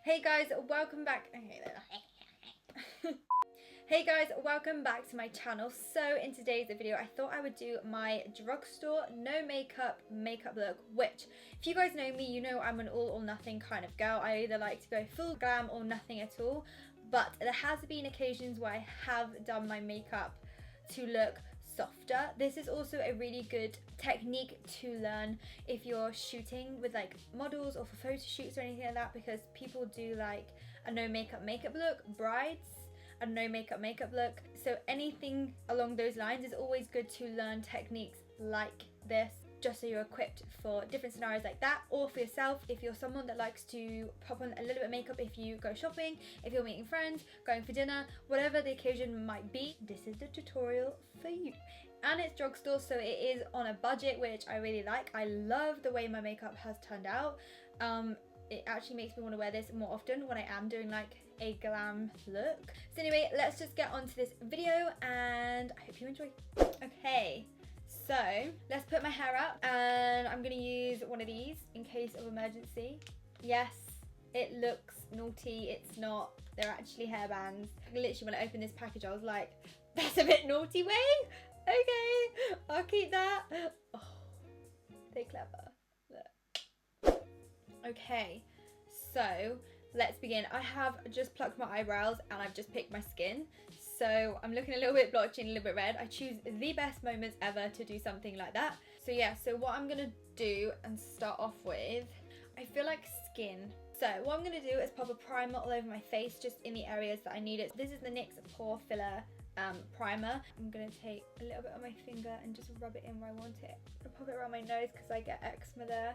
Hey guys, welcome back. Hey guys, welcome back to my channel. So in today's video, I thought I would do my drugstore no makeup look, which if you guys know me, you know I'm an all or nothing kind of girl. I either like to go full glam or nothing at all, but there has been occasions where I have done my makeup to look softer. This is also a really good technique to learn if you're shooting with like models or for photo shoots or anything like that, because people do like a no makeup look, brides, a no makeup look. So anything along those lines is always good to learn techniques like this, just so you're equipped for different scenarios like that, or for yourself if you're someone that likes to pop on a little bit of makeup if you go shopping, if you're meeting friends, going for dinner, whatever the occasion might be. This is the tutorial for you. And it's drugstore, so it is on a budget, which I really like. I love the way my makeup has turned out. It actually makes me want to wear this more often when I am doing like a glam look. So anyway, let's just get on to this video and I hope you enjoy. Okay, so let's put my hair up and I'm gonna use one of these in case of emergency. Yes, it looks naughty, it's not, they're actually hairbands. Literally when I opened this package I was like, that's a bit naughty, Way. Okay, I'll keep that. Oh, they're clever. Look. Okay, so let's begin. I have just plucked my eyebrows and I've just picked my skin. So I'm looking a little bit blotchy and a little bit red. I choose the best moments ever to do something like that. So yeah, so what I'm gonna do and start off with, I feel like skin. So what I'm gonna do is pop a primer all over my face, just in the areas that I need it. This is the NYX Pore Filler primer. I'm gonna take a little bit on my finger and just rub it in where I want it. I'll pop it around my nose because I get eczema there,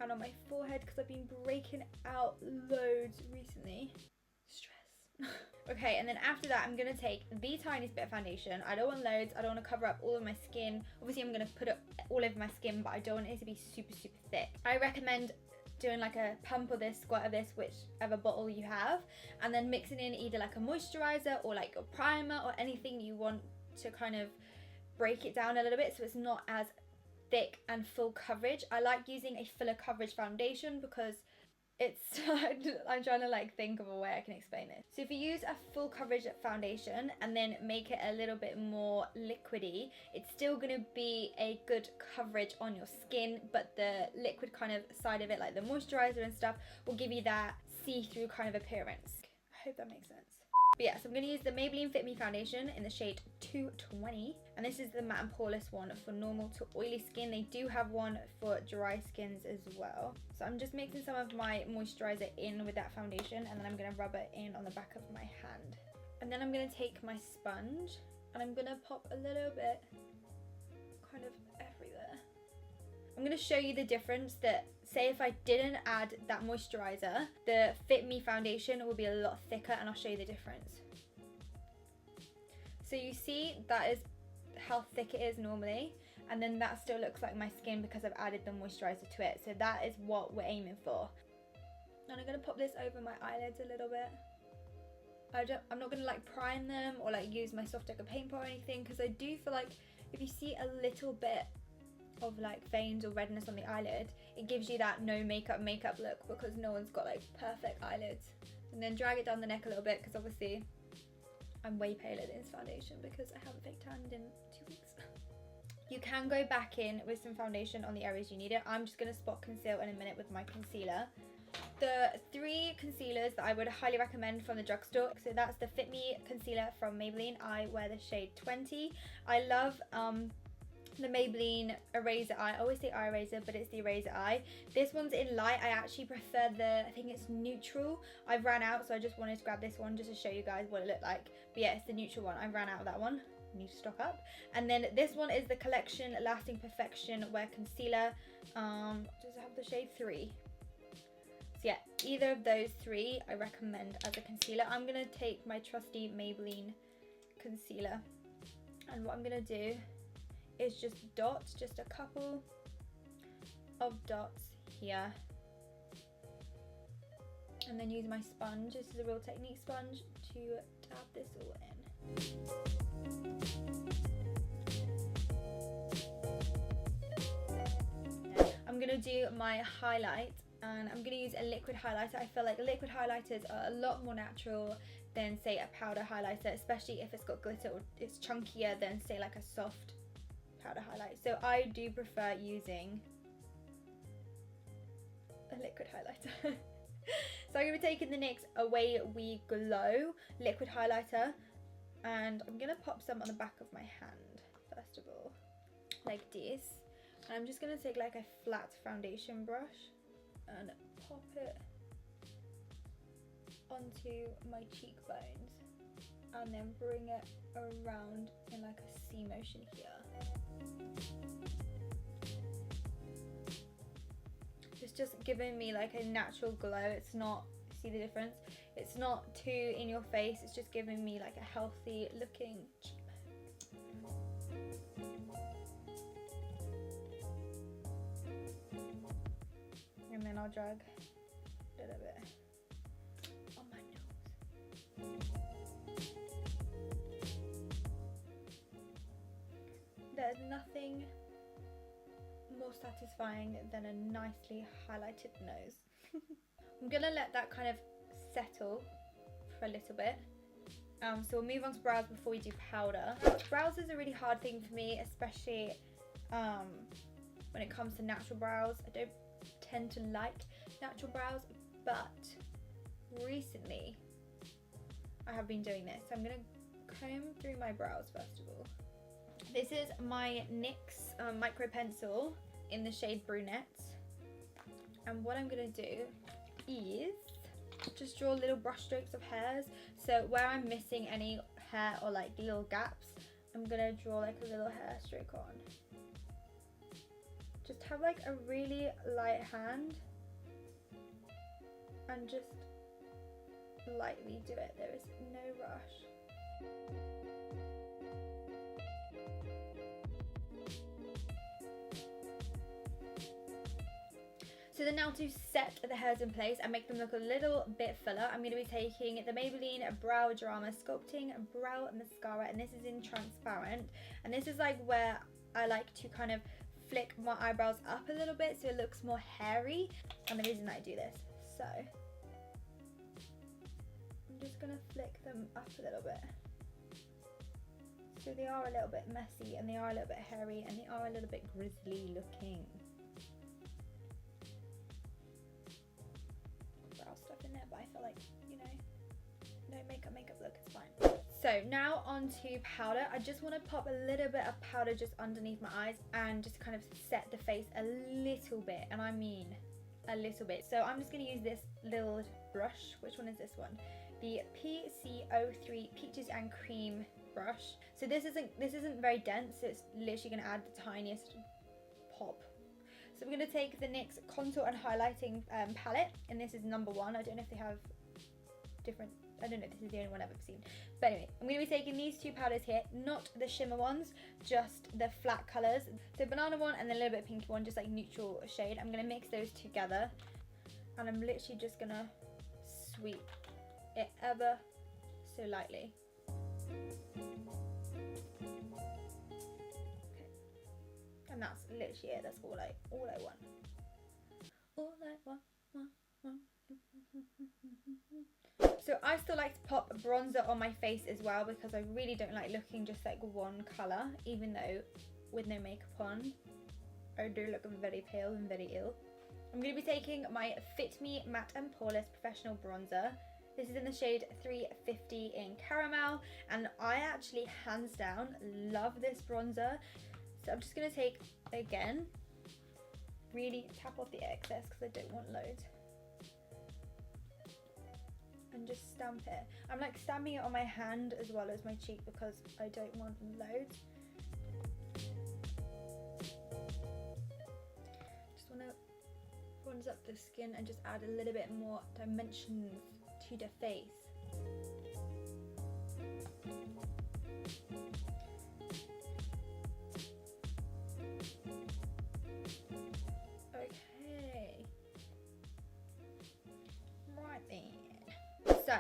and on my forehead because I've been breaking out loads recently. Stress. Okay, and then after that I'm gonna take the tiniest bit of foundation. I don't want loads, I don't want to cover up all of my skin. Obviously I'm gonna put it all over my skin, but I don't want it to be super thick. I recommend doing like a pump of this, squirt of this, whichever bottle you have, and then mixing in either like a moisturizer or like a primer or anything you want to kind of break it down a little bit so it's not as thick and full coverage. I like using a fuller coverage foundation because it's I'm trying to like think of a way I can explain this. So if you use a full coverage foundation and then make it a little bit more liquidy, it's still going to be a good coverage on your skin, but the liquid kind of side of it, like the moisturizer and stuff, will give you that see-through kind of appearance. I hope that makes sense. But yeah, so I'm going to use the Maybelline Fit Me Foundation in the shade 220. And this is the matte and poreless one for normal to oily skin. They do have one for dry skins as well. So I'm just mixing some of my moisturizer in with that foundation, and then I'm going to rub it in on the back of my hand. And then I'm going to take my sponge and I'm going to pop a little bit kind of everywhere. I'm going to show you the difference that, say if I didn't add that moisturizer, the Fit Me foundation will be a lot thicker, and I'll show you the difference. So you see that is how thick it is normally, and then that still looks like my skin because I've added the moisturizer to it. So that is what we're aiming for. And I'm going to pop this over my eyelids a little bit. I'm not going to like prime them or like use my soft deco paint pot or anything, because I do feel like if you see a little bit of like veins or redness on the eyelid, it gives you that no makeup look, because no one's got like perfect eyelids. And then drag it down the neck a little bit, because obviously I'm way paler than this foundation because I haven't fake tanned in 2 weeks. You can go back in with some foundation on the areas you need it. I'm just going to spot conceal in a minute with my concealer. The 3 concealers that I would highly recommend from the drugstore, so that's the Fit Me concealer from Maybelline. I wear the shade 20. I love the Maybelline Eraser Eye. I always say eye eraser, but it's the Eraser Eye. This one's in light. I actually prefer the, I think it's neutral. I've ran out, so I just wanted to grab this one just to show you guys what it looked like. But yeah, it's the neutral one. I ran out of that one. I need to stock up. And then this one is the Collection Lasting Perfection Wear Concealer. Does it have the shade 3? So yeah, either of those 3 I recommend as a concealer. I'm going to take my trusty Maybelline concealer, and what I'm going to do is just dots, just a couple of dots here, and then use my sponge. This is a Real Technique sponge to dab this all in. I'm gonna do my highlight And I'm going to use a liquid highlighter. I feel like liquid highlighters are a lot more natural than, say, a powder highlighter, especially if it's got glitter or it's chunkier than, say, like a soft powder highlight. So I do prefer using a liquid highlighter. So I'm going to be taking the NYX Away We Glow liquid highlighter, and I'm going to pop some on the back of my hand first of all, like this. And I'm just going to take like a flat foundation brush and pop it onto my cheekbones, and then bring it around in like a C motion here. It's just giving me like a natural glow. It's not, see the difference? It's not too in your face. It's just giving me like a healthy looking cheekbone. And then I'll drag a little bit on my nose. There's nothing more satisfying than a nicely highlighted nose. I'm gonna let that kind of settle for a little bit. So we'll move on to brows before we do powder. Brows is a really hard thing for me, especially when it comes to natural brows. I don't tend to like natural brows, but recently I have been doing this. So I'm gonna comb through my brows first of all. This is my NYX micro pencil in the shade Brunette, and what I'm gonna do is just draw little brush strokes of hairs. So where I'm missing any hair or like little gaps, I'm gonna draw like a little hair stroke on. Just have like a really light hand and just lightly do it. There is no rush. So then now to set the hairs in place and make them look a little bit fuller, I'm going to be taking the Maybelline Brow Drama Sculpting Brow Mascara, and this is in transparent. And this is like where I like to kind of flick my eyebrows up a little bit so it looks more hairy. And the reason I do this, so I'm just going to flick them up a little bit. So they are a little bit messy and they are a little bit hairy and they are a little bit grizzly looking. Stuff in there, but I feel like, you know, no makeup look, it's fine. So now on to powder. I just want to pop a little bit of powder just underneath my eyes and just kind of set the face a little bit, and I mean a little bit. So I'm just going to use this little brush. Which one is this one? The PC03 Peaches and Cream brush. So this isn't very dense, so it's literally going to add the tiniest pop. So we're going to take the NYX Contour and Highlighting palette, and this is number 1. I don't know if they have different, I don't know if this is the only one I've ever seen. But anyway, I'm going to be taking these two powders here, not the shimmer ones, just the flat colours. So banana one and then a little bit of pinky one, just like neutral shade. I'm going to mix those together, and I'm literally just going to sweep it ever so lightly. And that's literally it. That's all I want. All I want. So I still like to pop bronzer on my face as well, because I really don't like looking just like one colour, even though with no makeup on I do look very pale and very ill. I'm going to be taking my Fit Me Matte and Poreless Professional Bronzer. This is in the shade 350 in Caramel, and I actually hands down love this bronzer. So I'm just going to take, again, really tap off the excess because I don't want loads. And just stamp it. I'm like stamping it on my hand as well as my cheek because I don't want loads. Just want to bronze up the skin and just add a little bit more dimensions to the face. So,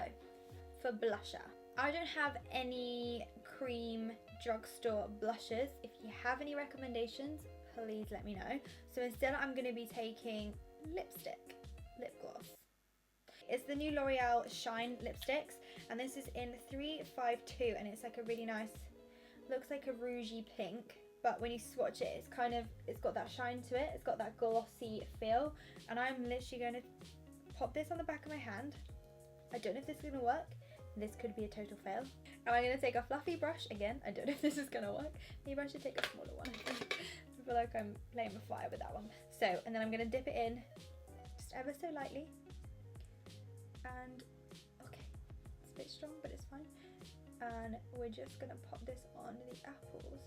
for blusher, I don't have any cream drugstore blushes. If you have any recommendations, please let me know. So instead I'm going to be taking lipstick. lip gloss. It's the new L'Oreal Shine lipsticks, and this is in 352, and it's like a really nice, looks like a rougey pink, but when you swatch it, it's kind of, it's got that shine to it, it's got that glossy feel, and I'm literally going to pop this on the back of my hand. I don't know if this is going to work. This could be a total fail. And I'm going to take a fluffy brush again. I don't know if this is going to work. Maybe I should take a smaller one. I feel like I'm playing with fire with that one. So, and then I'm going to dip it in just ever so lightly. And, okay, it's a bit strong, but it's fine. And we're just going to pop this on the apples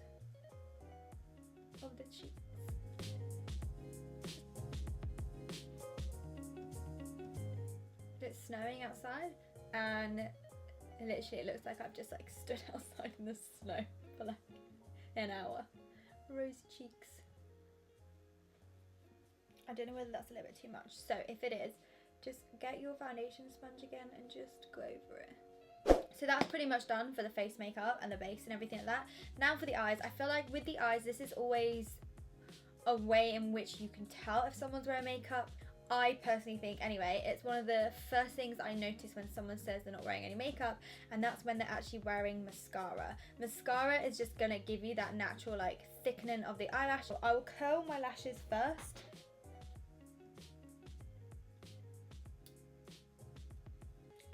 of the cheeks. It's snowing outside, and literally it looks like I've just like stood outside in the snow for like an hour. Rosy cheeks. I don't know whether that's a little bit too much, so if it is, just get your foundation sponge again and just go over it. So that's pretty much done for the face makeup and the base and everything like that. Now for the eyes. I feel like with the eyes, this is always a way in which you can tell if someone's wearing makeup. I personally think, anyway, it's one of the first things I notice when someone says they're not wearing any makeup, and that's when they're actually wearing mascara. Mascara is just gonna give you that natural like thickening of the eyelash. I will curl my lashes first.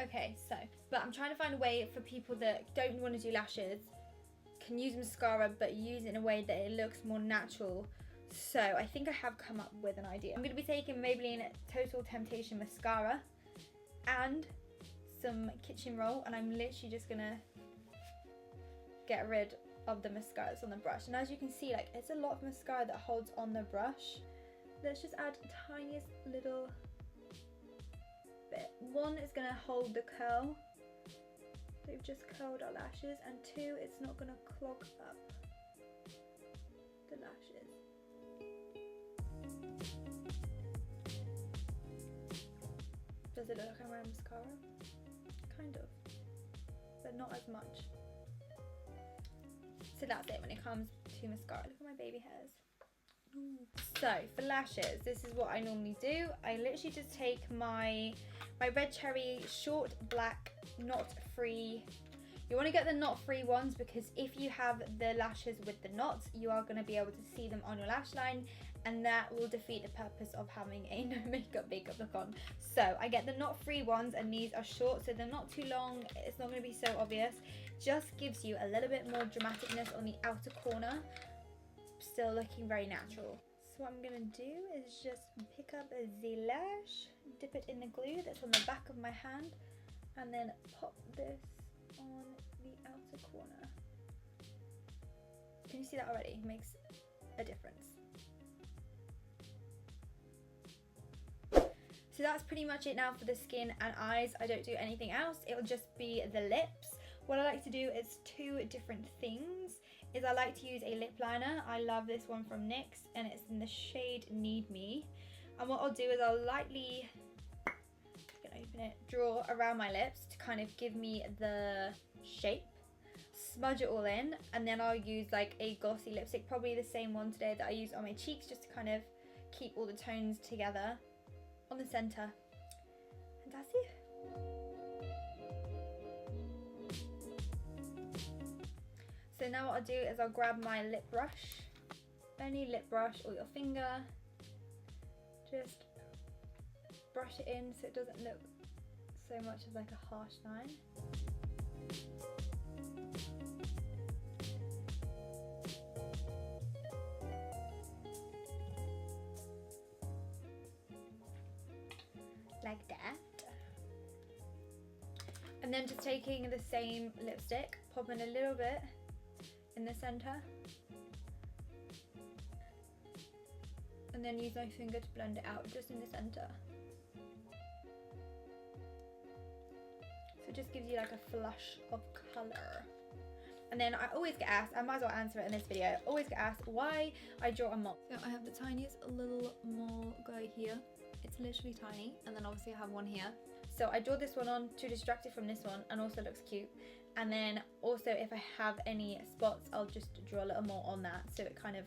Okay, so, but I'm trying to find a way for people that don't want to do lashes, can use mascara, but use it in a way that it looks more natural. So I think I have come up with an idea. I'm going to be taking Maybelline Total Temptation Mascara and some kitchen roll, and I'm literally just going to get rid of the mascara that's on the brush. And as you can see, like, it's a lot of mascara that holds on the brush. Let's just add the tiniest little bit. One is going to hold the curl. We've just curled our lashes, and two, it's not going to clog up the lashes. Does it look like I'm wearing mascara? Kind of, but not as much. So that's it when it comes to mascara. Look at my baby hairs. Ooh. So for lashes, this is what I normally do. I literally just take my Red Cherry short black knot free. You want to get the knot free ones because if you have the lashes with the knots, you are going to be able to see them on your lash line, and that will defeat the purpose of having a no makeup look on. So I get the knot free ones, and these are short, so they're not too long. It's not going to be so obvious. Just gives you a little bit more dramaticness on the outer corner, still looking very natural. So what I'm going to do is just pick up the lash, dip it in the glue that's on the back of my hand, and then pop this on the outer corner. Can you see that already? It makes a difference. So that's pretty much it now for the skin and eyes. I don't do anything else. It will just be the lips. What I like to do is two different things. I like to use a lip liner. I love this one from NYX, and it's in the shade Need Me. And what I'll do is I'll lightly, just gonna open it, draw around my lips to kind of give me the shape. Smudge it all in, and then I'll use like a glossy lipstick, probably the same one today that I used on my cheeks, just to kind of keep all the tones together on the center. And that's it. So now what I'll do is I'll grab my lip brush, any lip brush or your finger, just brush it in so it doesn't look so much as like a harsh line. Like that. And then just taking the same lipstick, popping a little bit in the center, and then use my finger to blend it out just in the center. So it just gives you like a flush of color. And then I always get asked, I might as well answer it in this video, I always get asked why I draw a mole. So I have the tiniest little mole guy here. It's literally tiny, and then obviously I have one here. So I draw this one on to distract it from this one, and also looks cute. And then also if I have any spots, I'll just draw a little more on that, so it kind of,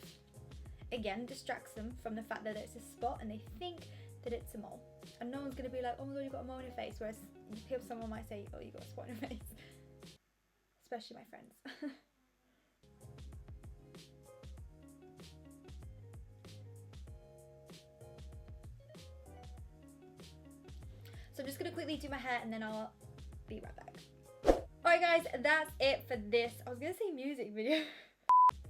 again, distracts them from the fact that it's a spot and they think that it's a mole. and no one's gonna be like, oh my god, you got a mole on your face, whereas someone might say, oh, you got a spot on your face. Especially my friends. So I'm just gonna quickly do my hair and then I'll be right back. Alright guys, that's it for this, I was gonna say music video.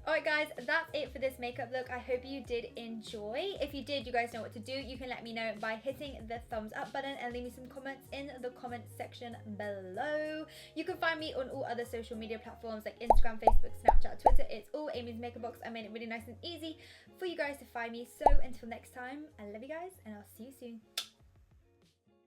Alright guys, that's it for this makeup look. I hope you did enjoy. If you did, you guys know what to do. You can let me know by hitting the thumbs up button and leave me some comments in the comment section below. You can find me on all other social media platforms like Instagram, Facebook, Snapchat, Twitter. It's all Amy's Makeup Box. I made it really nice and easy for you guys to find me. So until next time, I love you guys and I'll see you soon.